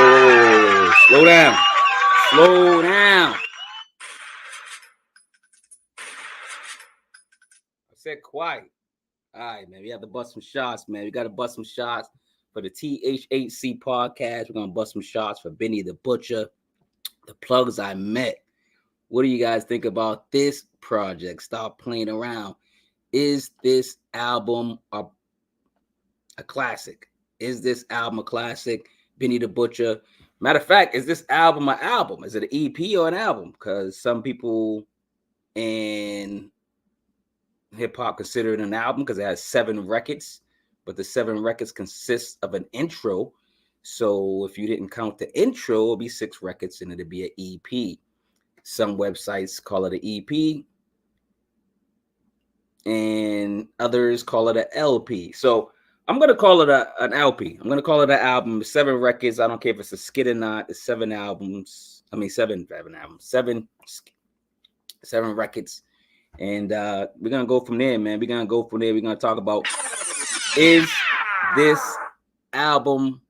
Whoa. Slow down. Slow down. I said quiet. All right, man. We have to bust some shots, man. We got to bust some shots for the THHC podcast. We're going to bust some shots for Benny the Butcher, the plugs I met. What do you guys think about this project? Stop playing around. Is this album a classic? Is this album a classic? Benny the Butcher. Matter of fact, is this album an album? Is it an EP or an album? Because some people in hip hop consider it an album because it has 7 records, but the 7 records consist of an intro. So if you didn't count the intro, it'll be 6 records and it'll be an EP. Some websites call it an EP, and others call it an LP. So I'm going to call it an LP. I'm going to call it an album. 7 records. I don't care if it's a skit or not. It's 7 albums. I mean, 7 albums. 7 records. And we're going to go from there, man. We're going to go from there. We're going to talk about, is this album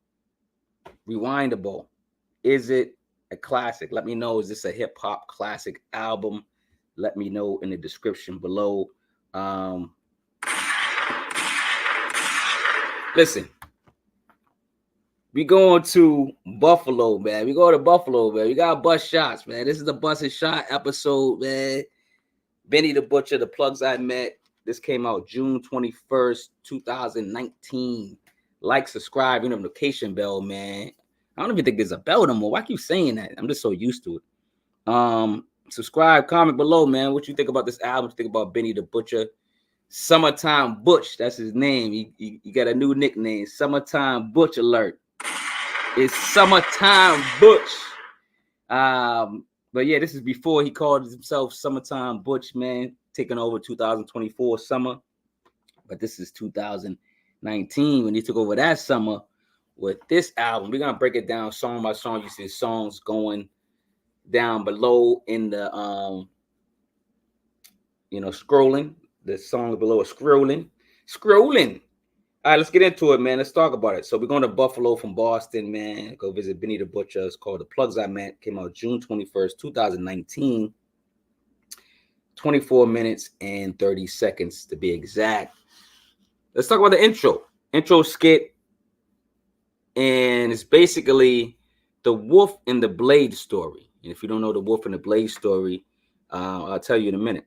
rewindable? Is it a classic? Let me know. Is this a hip-hop classic album? Let me know in the description below. Listen, we going to Buffalo, man. We go to Buffalo, man. We got bust shots, man. This is the busted shot episode, man. Benny the Butcher, the plugs I met. This came out June 21st, 2019. Like, subscribe, notification bell, man. I don't even think there's a bell no more. Why keep saying that? I'm just so used to it. Subscribe, comment below, man. What you think about this album? What you think about Benny the Butcher? Summertime Butch, that's his name. He got a new nickname, Summertime Butch Alert. It's Summertime Butch. But yeah, this is before he called himself Summertime Butch, man, taking over 2024 summer. But this is 2019 when he took over that summer with this album. We're gonna break it down song by song. You see songs going down below in the scrolling. The song below is scrolling. All right, let's get into it, man. Let's talk about it. So we're going to Buffalo from Boston, man. Go visit Benny the Butcher. It's called The Plugs I Met. Came out June 21st, 2019. 24 minutes and 30 seconds to be exact. Let's talk about the intro skit. And it's basically the Wolf and the Blade story. And if you don't know the Wolf and the Blade story, I'll tell you in a minute.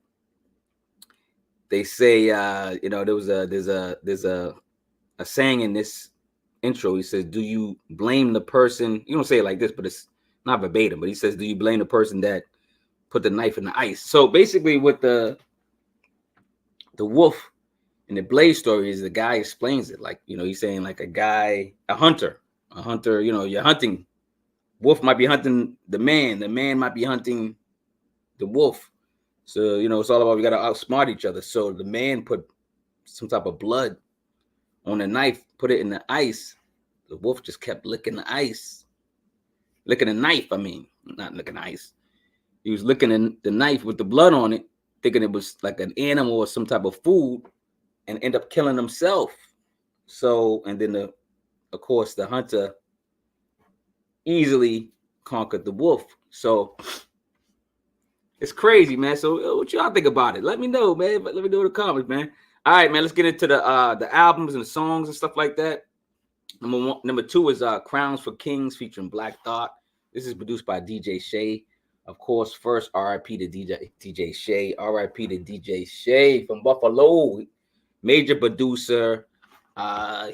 They say, there's a saying in this intro. He says, do you blame the person? You don't say it like this, but it's not verbatim. But he says, do you blame the person that put the knife in the ice? So basically with the Wolf and the Blade story is the guy explains it. Like, he's saying like a hunter, you're hunting. Wolf might be hunting the man might be hunting the wolf. So, it's all about we got to outsmart each other. So the man put some type of blood on the knife, put it in the ice. The wolf just kept licking the ice. Licking the knife, not licking the ice. He was licking the knife with the blood on it, thinking it was like an animal or some type of food, and end up killing himself. So, and then, of course, the hunter easily conquered the wolf. So it's crazy, man. So what y'all think about it? Let me know, man. Let me know in the comments, man. All right, man. Let's get into the albums and the songs and stuff like that. Number 2 is Crowns for Kings featuring Black Thought. This is produced by DJ Shay. Of course, first RIP to DJ Shay. RIP to DJ Shay from Buffalo. Major producer.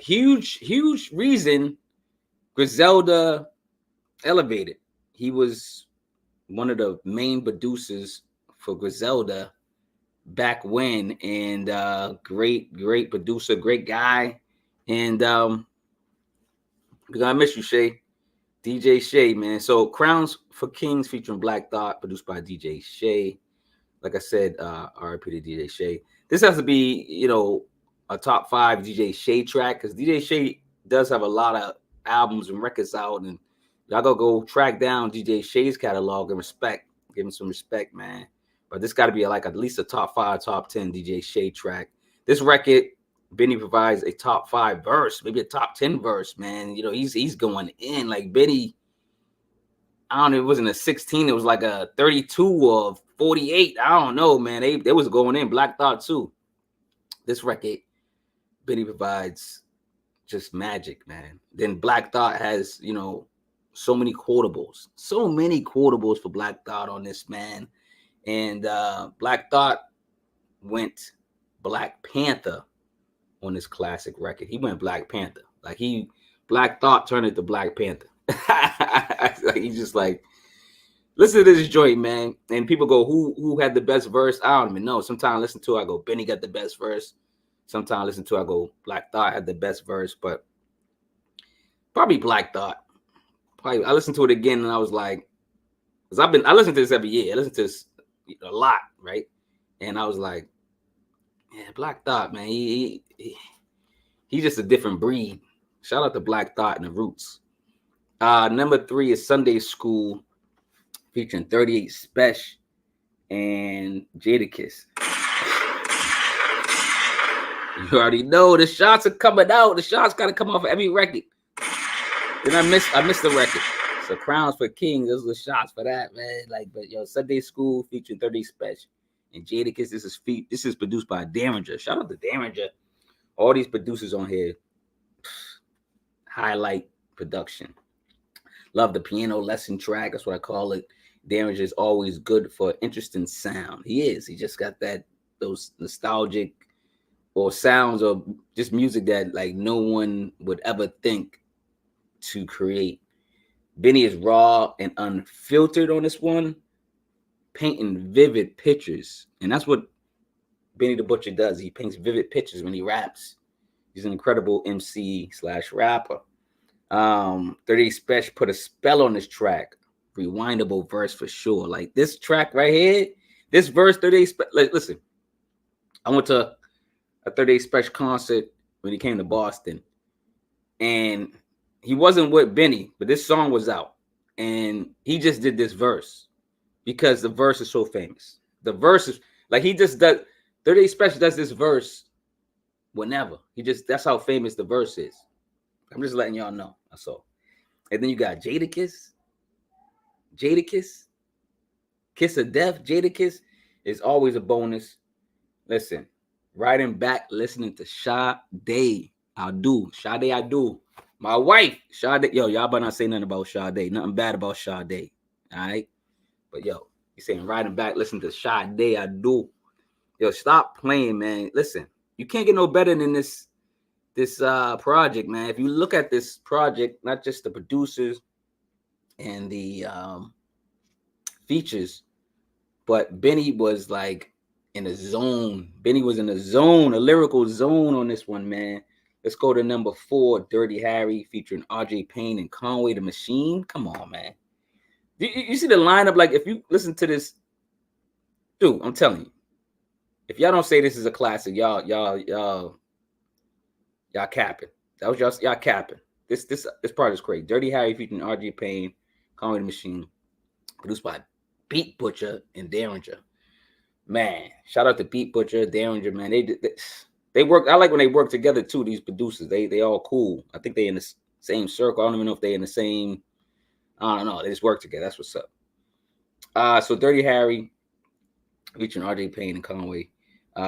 Huge reason Griselda elevated. He was one of the main producers for Griselda back when, and great producer, great guy. And we're gonna miss you, Shay. DJ Shay, man. So Crowns for Kings featuring Black Thought, produced by DJ Shay. Like I said, RIP to DJ Shay. This has to be, a top 5 DJ Shay track, because DJ Shay does have a lot of albums and records out, and y'all gotta go track down DJ Shay's catalog and give him some respect, man. But this got to be like at least a top 5, top 10 DJ Shay track. This record, Benny provides a top 5 verse, maybe a top 10 verse, man. He's going in. Like Benny I don't know, it wasn't a 16, it was like a 32 or 48. I don't know, man. They was going in. Black Thought too. This record, Benny provides just magic, man. Then Black Thought has, so many quotables. So many quotables for Black Thought on this, man. And Black Thought went Black Panther on this classic record. He went Black Panther. Like Black Thought turned into Black Panther. Like, he's just like, listen to this joint, man. And people go, who had the best verse? I don't even know. Sometimes I listen to it, I go, Benny got the best verse. Sometimes I listen to it, I go, Black Thought had the best verse, but probably Black Thought. Probably, I listened to it again and I was like, because I listen to this every year. I listen to this a lot, right? And I was like, yeah, Black Thought, man, he's just a different breed. Shout out to Black Thought and the Roots. Number 3 is Sunday School, featuring 38 Special and Jadakiss. You already know the shots are coming out. The shots gotta come off of every record. Then I missed the record. So Crowns for Kings, those are the shots for that, man. Like, but Sunday School featuring 38 Special and Jadakiss. This is produced by Derringer. Shout out to Derringer. All these producers on here, highlight production. Love the piano lesson track. That's what I call it. Derringer is always good for interesting sound. He is. He just got those nostalgic or sounds of just music that like no one would ever think to create. Benny is raw and unfiltered on this one, painting vivid pictures. And that's what Benny the Butcher does. He paints vivid pictures when he raps. He's an incredible MC/rapper. 38 Special put a spell on this track. Rewindable verse for sure. Like this track right here, this verse, 38 Special. Listen, I went to a 38 Special concert when he came to Boston. And he wasn't with Benny, but this song was out. And he just did this verse because the verse is so famous. The verse is like he just does. 38 Special does this verse whenever. That's how famous the verse is. I'm just letting y'all know. That's all. And then you got Jadakiss. Kiss of Death. Jadakiss is always a bonus. Listen, riding back, listening to Sade. I do. My wife, Sade. Yo, y'all better not say nothing about Sade. Nothing bad about Sade. All right? But yo, you saying riding back, listening to Sade. I do. Yo, stop playing, man. Listen, you can't get no better than this project, man. If you look at this project, not just the producers and the features, but Benny was like in a zone. Benny was in a zone, a lyrical zone on this one, man. Let's go to number 4, Dirty Harry, featuring RJ Payne and Conway the Machine. Come on, man. You see the lineup? Like, if you listen to this, dude, I'm telling you, if y'all don't say this is a classic, y'all capping. That was y'all capping. This part is crazy. Dirty Harry featuring RJ Payne, Conway the Machine, produced by Beat Butcher and Derringer. Man, shout out to Beat Butcher, Derringer, man. They work. I like when they work together too. These producers, they all cool. I think they in the same circle. I don't even know if they in the same. I don't know. They just work together. That's what's up. So Dirty Harry, featuring RJ Payne and Conway.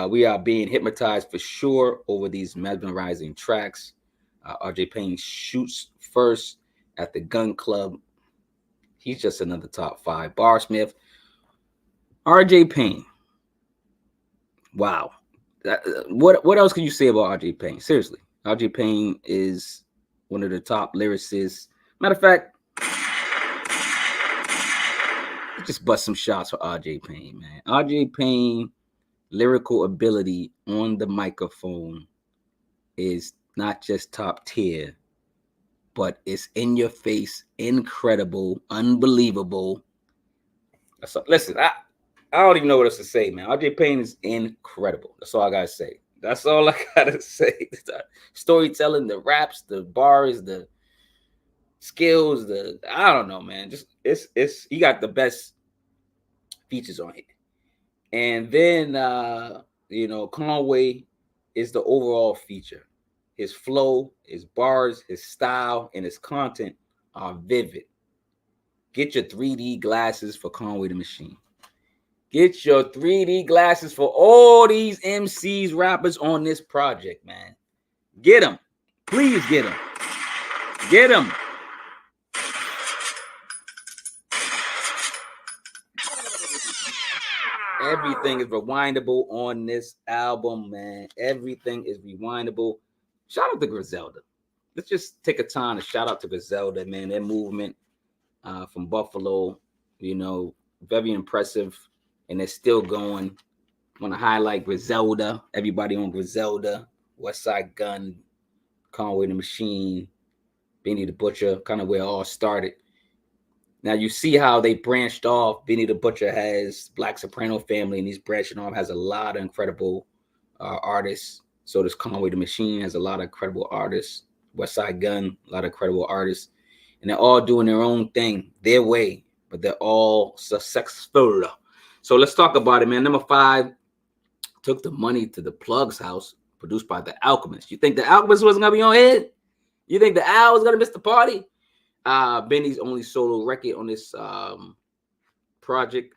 We are being hypnotized for sure over these mesmerizing tracks. RJ Payne shoots first at the Gun Club. He's just another top 5 barsmith. RJ Payne. Wow. What else can you say about RJ Payne? Seriously, RJ Payne is one of the top lyricists. Matter of fact, just bust some shots for RJ Payne, man. RJ Payne lyrical ability on the microphone is not just top tier, but it's in your face, incredible, unbelievable. So, listen, I don't even know what else to say, man. RJ Payne is incredible. That's all I gotta say. That's all I gotta say. The storytelling, the raps, the bars, the skills, I don't know, man. Just it's he got the best features on it. And then Conway is the overall feature. His flow, his bars, his style, and his content are vivid. Get your 3D glasses for Conway the Machine. Get your 3D glasses for all these MCs, rappers on this project, man. Get them. Please get them. Get them. Everything is rewindable on this album, man. Everything is rewindable. Shout out to Griselda. Let's just take a time to shout out to Griselda, man. Their movement from Buffalo, very impressive. And they're still going. Want to highlight Griselda. Everybody on Griselda. Westside Gun, Conway the Machine, Benny the Butcher, kind of where it all started. Now you see how they branched off. Benny the Butcher has Black Soprano Family, and he's branching off, has a lot of incredible artists. So does Conway the Machine, has a lot of incredible artists. Westside Gun, a lot of incredible artists. And they're all doing their own thing, their way, but they're all successful. So let's talk about it, man. Number 5, Took the Money to the Plug's House, produced by The Alchemist. You think The Alchemist wasn't going to be on here? You think the Al was going to miss the party? Benny's only solo record on this project.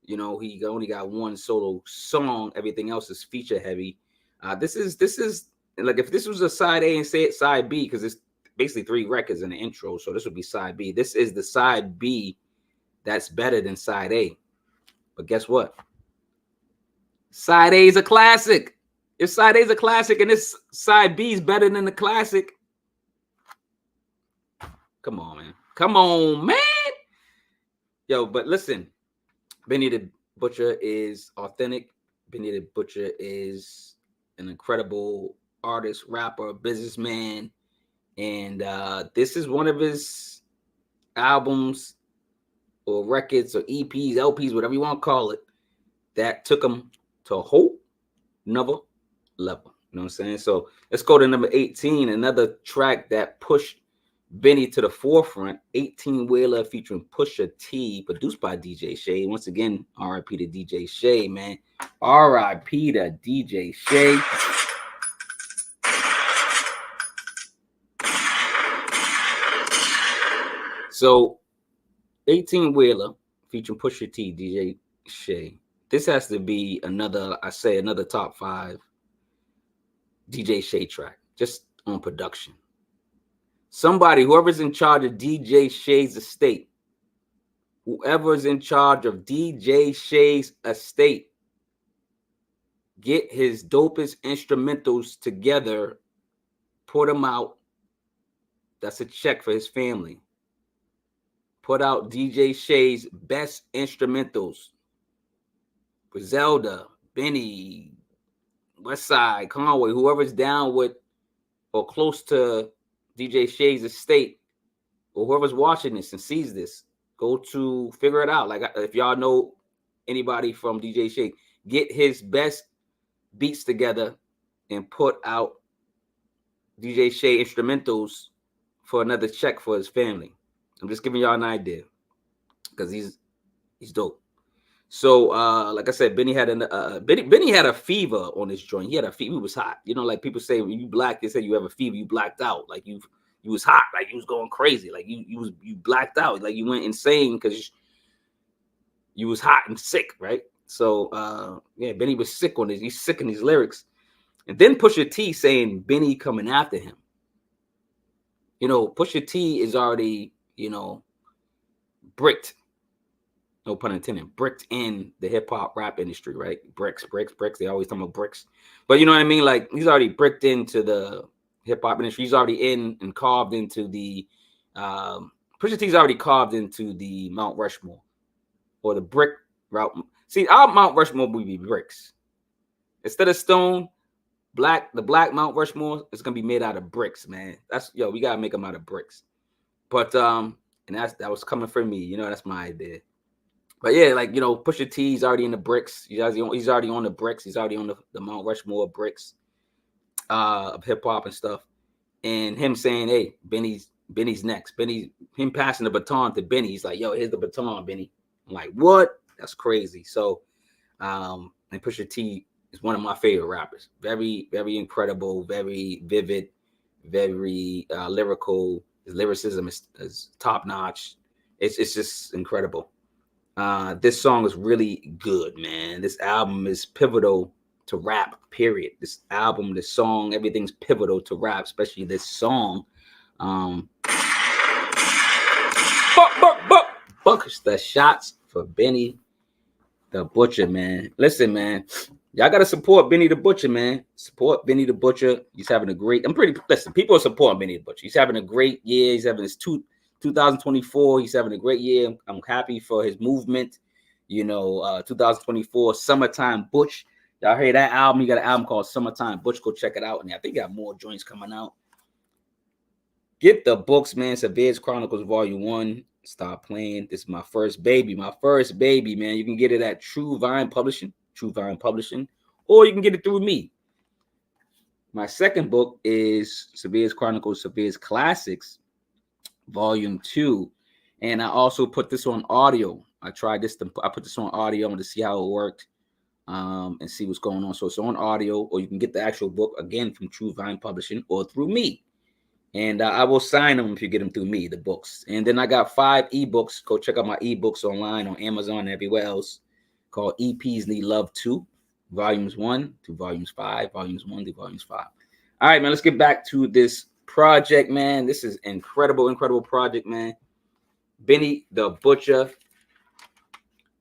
He only got one solo song. Everything else is feature heavy. This is like if this was a side A and say it side B, because it's basically 3 records in the intro. So this would be side B. This is the side B that's better than side A. But guess what? Side A is a classic. If side A is a classic and this side B is better than the classic, come on, man. Come on, man. Yo, but listen, Benny the Butcher is authentic. Benny the Butcher is an incredible artist, rapper, businessman. And this is one of his albums or records or EPs, LPs, whatever you want to call it, that took him to a whole nother level. You know what I'm saying? So let's go to number 18, another track that pushed Benny to the forefront, 18-Wheeler featuring Pusha T, produced by DJ Shay. Once again, R.I.P. to DJ Shay, man. R.I.P. to DJ Shay. So, 18-Wheeler featuring Pusha T, DJ Shay. This has to be another top 5 DJ Shay track, just on production. Somebody, whoever's in charge of DJ Shay's estate, get his dopest instrumentals together, put them out. That's a check for his family. Put out DJ Shay's best instrumentals. Griselda, Benny, Westside, Conway, whoever's down with or close to DJ Shay's estate, or whoever's watching this and sees this, go to figure it out. Like, if y'all know anybody from DJ Shay, get his best beats together and put out DJ Shay instrumentals for another check for his family. I'm just giving y'all an idea because he's dope. So, like I said, Benny had Benny had a fever on this joint. He had a fever. He was hot. Like people say, when you black, they say you have a fever. You blacked out. Like you was hot. Like you was going crazy. Like you blacked out. Like you went insane because you was hot and sick, right? So, Benny was sick on this. He's sick in these lyrics. And then Pusha T saying Benny coming after him. Pusha T is already, bricked. No pun intended, bricked in the hip hop rap industry, right? Bricks. They always talk about bricks. But you know what I mean? Like, he's already bricked into the hip hop industry. He's already in and carved into the Pusha T's already carved into the Mount Rushmore or the brick route. See, our Mount Rushmore would be bricks. Instead of stone, the black Mount Rushmore is gonna be made out of bricks, man. We gotta make them out of bricks. But and that was coming from me. That's my idea. But yeah, like, Pusha T's already in the bricks. He's already on the bricks. He's already on the Mount Rushmore bricks of hip hop and stuff. And him saying, hey, Benny's next. Him passing the baton to Benny. He's like, yo, here's the baton, Benny. I'm like, what? That's crazy. So, and Pusha T is one of my favorite rappers. Very, very incredible, very vivid, very lyrical. His lyricism is top notch. It's just incredible. This song is really good, man. This album is pivotal to rap, period. This album, this song, everything's pivotal to rap, especially this song. Buckets the shots for Benny the Butcher, man. Listen, man. Y'all gotta support Benny the Butcher, man. Support Benny the Butcher. He's having a great. Listen, people are supporting Benny the Butcher. He's having a great year. He's having his 2024. He's having a great year. I'm happy for his movement. 2024 Summertime Butch. Y'all heard that album? He got an album called Summertime Butch. Go check it out. And I think he got more joints coming out. Get the books, man. Severe's Chronicles Volume 1. Stop playing. This is my first baby. My first baby, man. You can get it at True Vine Publishing, or you can get it through me. My second book is Severe's Chronicles, Severe's Classics, Volume 2. And I also put this on audio. I put this on audio to see how it worked and see what's going on. So it's on audio, or you can get the actual book, again, from True Vine Publishing or through me. And I will sign them if you get them through me, the books. And then I got 5 ebooks. Go check out my ebooks online on Amazon and everywhere else, called EPs Need Love 2, Volumes 1 to Volumes 5, Volumes 1 to Volumes 5. All right, man, let's get back to this project, man. This is incredible project, man. Benny the Butcher,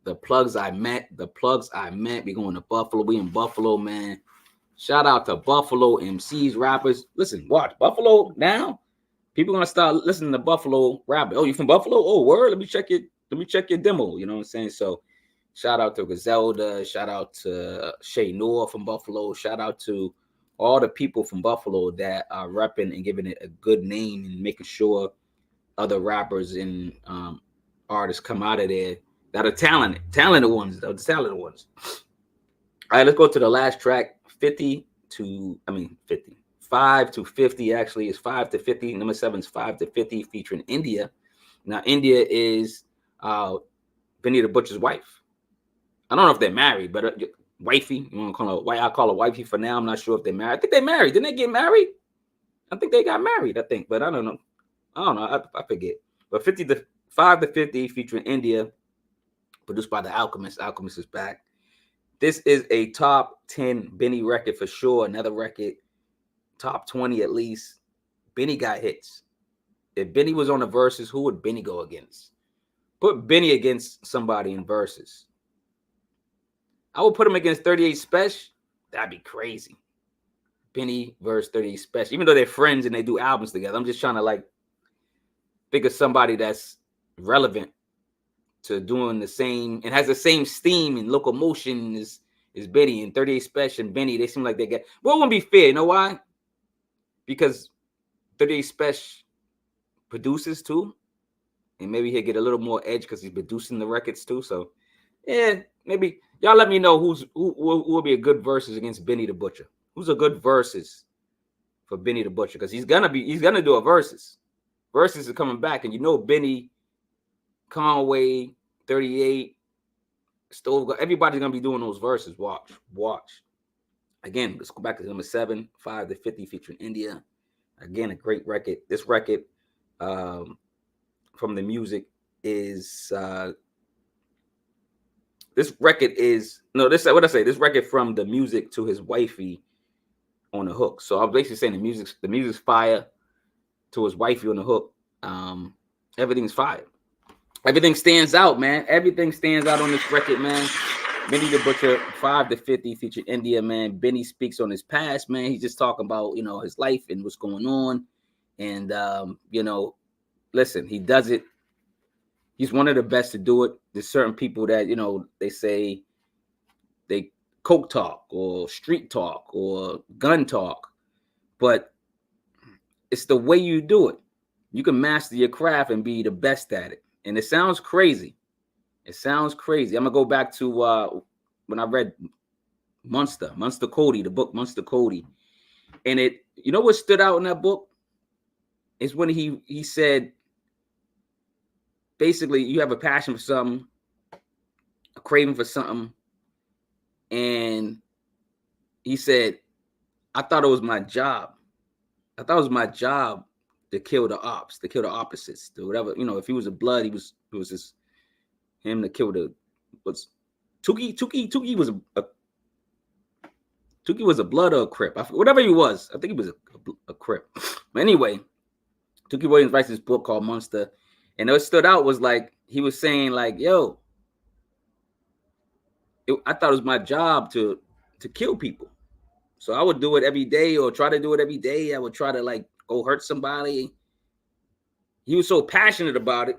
the plugs I met. We're going to Buffalo. We in Buffalo, man. Shout out to Buffalo MCs, rappers. Listen, watch Buffalo now. People gonna start listening to Buffalo rappers. Oh, you from Buffalo? Oh, word. Let me check your demo. You know what I'm saying? So, shout out to Griselda. Shout out to Shay Noor from Buffalo. Shout out to all the people from Buffalo that are repping and giving it a good name and making sure other rappers and artists come out of there that are talented ones. All right, let's go to the last track. 5 to 50 actually is 5 to 50. Number 7 is 5 to 50 featuring India. Now India is Benny the Butcher's wife. I don't know if they're married, but wifey. You want to call her? I call her wifey for now. I'm not sure if they're married. I think they're married. Didn't they get married? I think they got married. But I don't know. I forget. But 5 to 50 featuring India, produced by The Alchemist. Alchemist is back. This is a top 10 Benny record for sure. Another record, top 20 at least. Benny got hits. If Benny was on the verses, who would Benny go against? Put Benny against somebody in verses. I would put him against 38 Special. That'd be crazy. Benny versus 38 Special. Even though they're friends and they do albums together, I'm just trying to think of somebody that's relevant to doing the same and has the same steam and locomotion as Benny. And 38 Special and Benny, they seem like they get. Well, it wouldn't be fair. You know why? Because 38 Special produces too, and maybe he'll get a little more edge because he's producing the records too. So, yeah, maybe y'all let me know who will be a good versus against Benny the Butcher. Who's a good versus for Benny the Butcher? Because he's gonna do a versus. Versus is coming back, and Benny, Conway, 38, Stove, everybody's gonna be doing those verses. Watch. Again, let's go back to number 7, 5 to 50 featuring India. Again, a great record. This record from the music is this record from the music to his wifey on the hook. So I'm basically saying the music's fire to his wifey on the hook. Everything's fire. Everything stands out, man. Everything stands out on this record, man. Benny the Butcher, 5 to 50 featured India, man. Benny speaks on his past, man. He's just talking about, his life and what's going on. And, listen, he does it. He's one of the best to do it. There's certain people that, they say they coke talk or street talk or gun talk, but it's the way you do it. You can master your craft and be the best at it. And it sounds crazy. I'm going to go back to when I read Munster Cody, the book Munster Cody. And what stood out in that book is when he said, basically, you have a passion for something, a craving for something. And he said, I thought it was my job to kill the ops, to kill the opposites, to whatever, you know, if he was a blood, it was just him to kill the was Tuki was Tuki was a blood or a Crip. Whatever he was. I think he was a Crip. But anyway, Tuki Williams writes this book called Monster. And what stood out was like, he was saying like, yo, I thought it was my job to kill people. So I would do it every day or try to do it every day. I would try to like go hurt somebody. He was so passionate about it.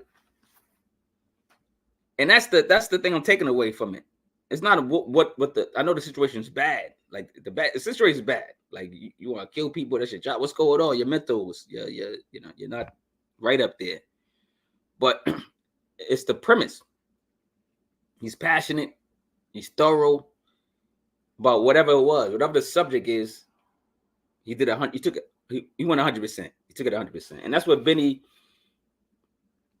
And that's the thing I'm taking away from it. It's not what the, I know the situation is bad. Like the situation is bad. Like you want to kill people, that's your job. What's going on? Your mentals, you're not right up there. But it's the premise. He's passionate. He's thorough about whatever it was, whatever the subject is. He did 100. He took it. He went 100%. He took it 100%, and that's what Benny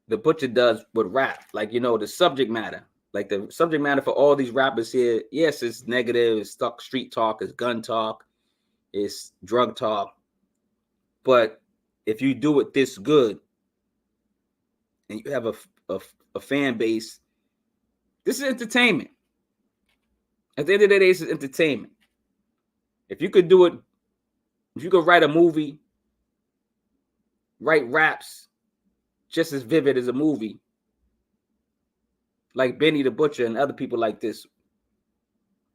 the Butcher does with rap. Like, you know, the subject matter. Like the subject matter for all these rappers here. Yes, it's negative. It's street talk. It's gun talk. It's drug talk. But if you do it this good, and you have a fan base, this is entertainment. At the end of the day, this is entertainment. If you could do it, if you could write a movie, write raps just as vivid as a movie, like Benny the Butcher and other people like this,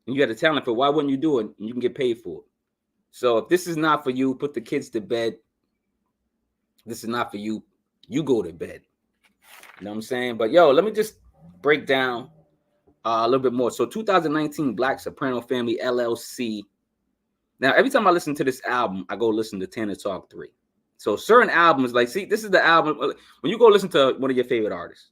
and you got the talent for it, why wouldn't you do it? And you can get paid for it. So if this is not for you, put the kids to bed. This is not for you. You go to bed. You know what I'm saying? But yo, let me just break down a little bit more. So 2019 Black Soprano Family LLC. Now, every time I listen to this album, I go listen to Tanner Talk 3. So certain albums, like, see, this is the album. When you go listen to one of your favorite artists,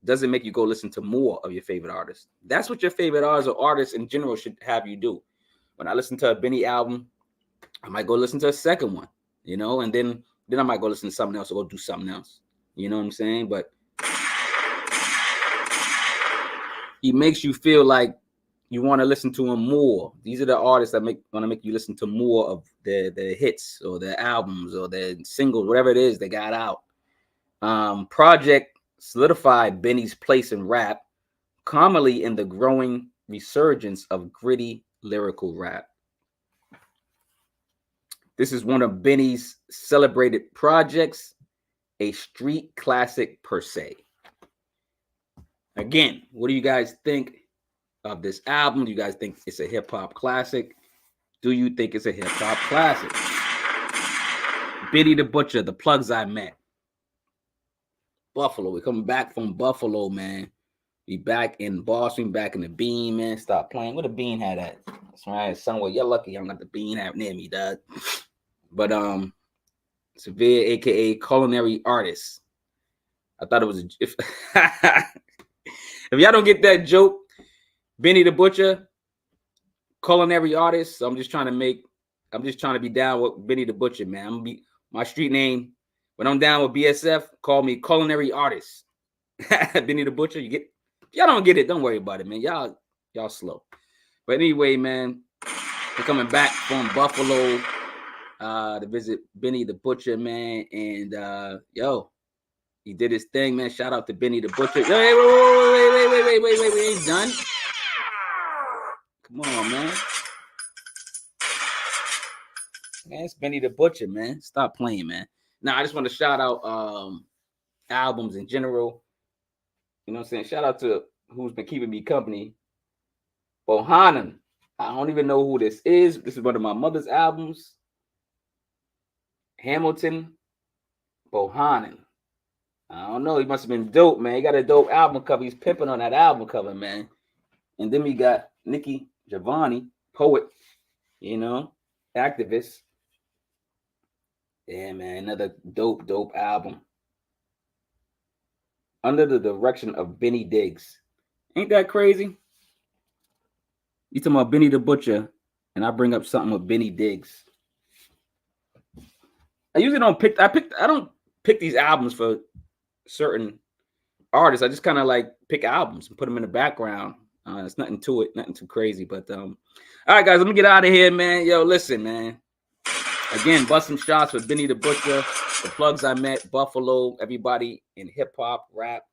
doesn't make you go listen to more of your favorite artists. That's what your favorite artists or artists in general should have you do. When I listen to a Benny album, I might go listen to a second one, you know, and then I might go listen to something else or go do something else. You know what I'm saying? But he makes you feel like you want to listen to him more. These are the artists that want to make you listen to more of their hits or their albums or their singles, whatever it is they got out. Project solidified Benny's place in rap, commonly in the growing resurgence of gritty lyrical rap. This is one of Benny's celebrated projects, a street classic per se. Again, what do you guys think of this album? Do you guys think it's a hip-hop classic? Do you think it's a hip-hop classic? Benny the Butcher, The Plugs I Met. Buffalo. We're coming back from Buffalo, man. We back in Boston, back in the Bean, man. Stop playing. Where the Bean hat at? That's right. Somewhere. You're lucky I don't got the Bean hat near me, dog. But Severe, aka Culinary Artist. I thought it was if y'all don't get that joke, Benny the Butcher, Culinary Artist. So I'm just trying to be down with Benny the Butcher, man. I'm gonna be my street name. When I'm down with BSF, call me Culinary Artist. Benny the Butcher. If y'all don't get it, don't worry about it, man. Y'all slow. But anyway, man, we're coming back from Buffalo to visit Benny the Butcher, man. And yo, he did his thing, man. Shout out to Benny the Butcher. Yo, hey, wait, we ain't done. Come on, man. Man, it's Benny the Butcher, man. Stop playing, man. Now, I just want to shout out albums in general. You know what I'm saying? Shout out to who's been keeping me company. Bohannon. I don't even know who this is. This is one of my mother's albums. Hamilton Bohannon. I don't know. He must have been dope, man. He got a dope album cover. He's pimping on that album cover, man. And then we got Nikki Giovanni, poet, you know, activist. Yeah, man. Another dope album. Under the direction of Benny Diggs. Ain't that crazy? You talking about Benny the Butcher, and I bring up something with Benny Diggs. I usually don't I don't pick these albums for certain artists. I just kind of like pick albums and put them in the background. There's nothing to it, nothing too crazy. But all right, guys, let me get out of here, man. Yo, listen, man. Again, bust some shots with Benny the Butcher, the plugs I met, Buffalo, everybody in hip hop, rap.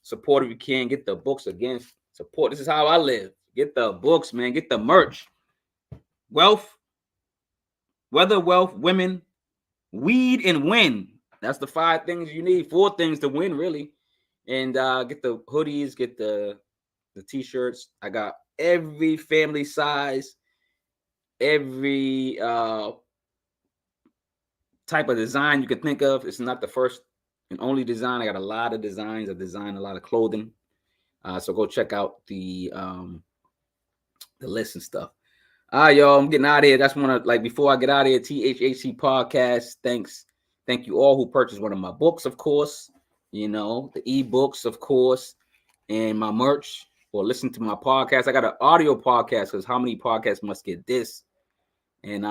Support if you can. Get the books again. Support. This is how I live. Get the books, man. Get the merch. Wealth, weather, wealth, women, weed, and win. That's the 5 things you need. 4 things to win, really. And get the hoodies, get the t-shirts. I got every family size, every type of design you could think of. It's not the first and only design. I got a lot of designs. I design a lot of clothing. So go check out the list and stuff. All right, y'all. I'm getting out of here. That's one of, like, before I get out of here, THHC podcast. Thank you all who purchased one of my books, of course. You know, the ebooks, of course, and my merch, or listen to my podcast. I got an audio podcast because how many podcasts must get this? And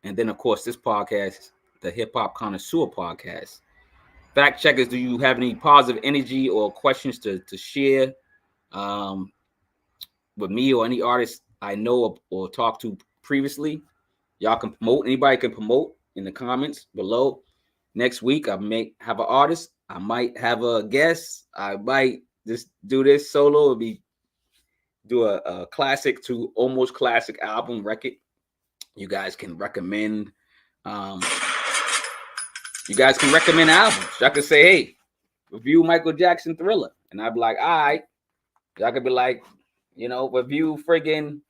then of course this podcast, the Hip Hop Connoisseur podcast. Fact checkers, do you have any positive energy or questions to share with me or any artist I know or talked to previously? Y'all can promote. Anybody can promote in the comments below. Next week, I may have an artist. I might have a guest. I might just do this solo. Do a classic to almost classic album record. You guys can recommend. You guys can recommend albums. Y'all can say, hey, review Michael Jackson Thriller. And I'd be like, all right. Y'all could be like, you know, review friggin'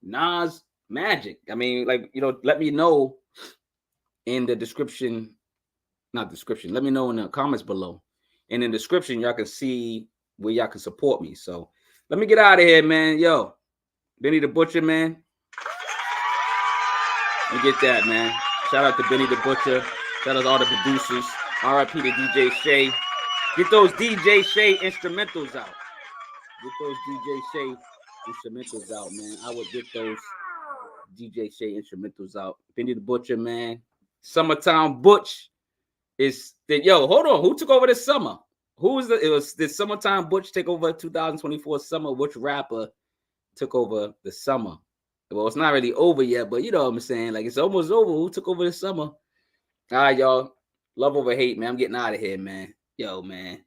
Nas Magic. I mean, like, you know, let me know in the description. Not description. Let me know in the comments below. And in the description, y'all can see where y'all can support me. So let me get out of here, man. Yo, Benny the Butcher, man. You get that, man. Shout out to Benny the Butcher. Shout out to all the producers. R.I.P. to DJ Shay. Get those DJ Shay instrumentals out. Get those DJ Shay instrumentals out, man. I would get those DJ Shay instrumentals out. Benny the Butcher, man. Summertime Butch is the hold on. Who took over this summer? Did Summertime Butch take over 2024 summer? Which rapper took over the summer? Well, it's not really over yet, but you know what I'm saying? Like, it's almost over. Who took over the summer? All right, y'all. Love over hate, man. I'm getting out of here, man. Yo, man.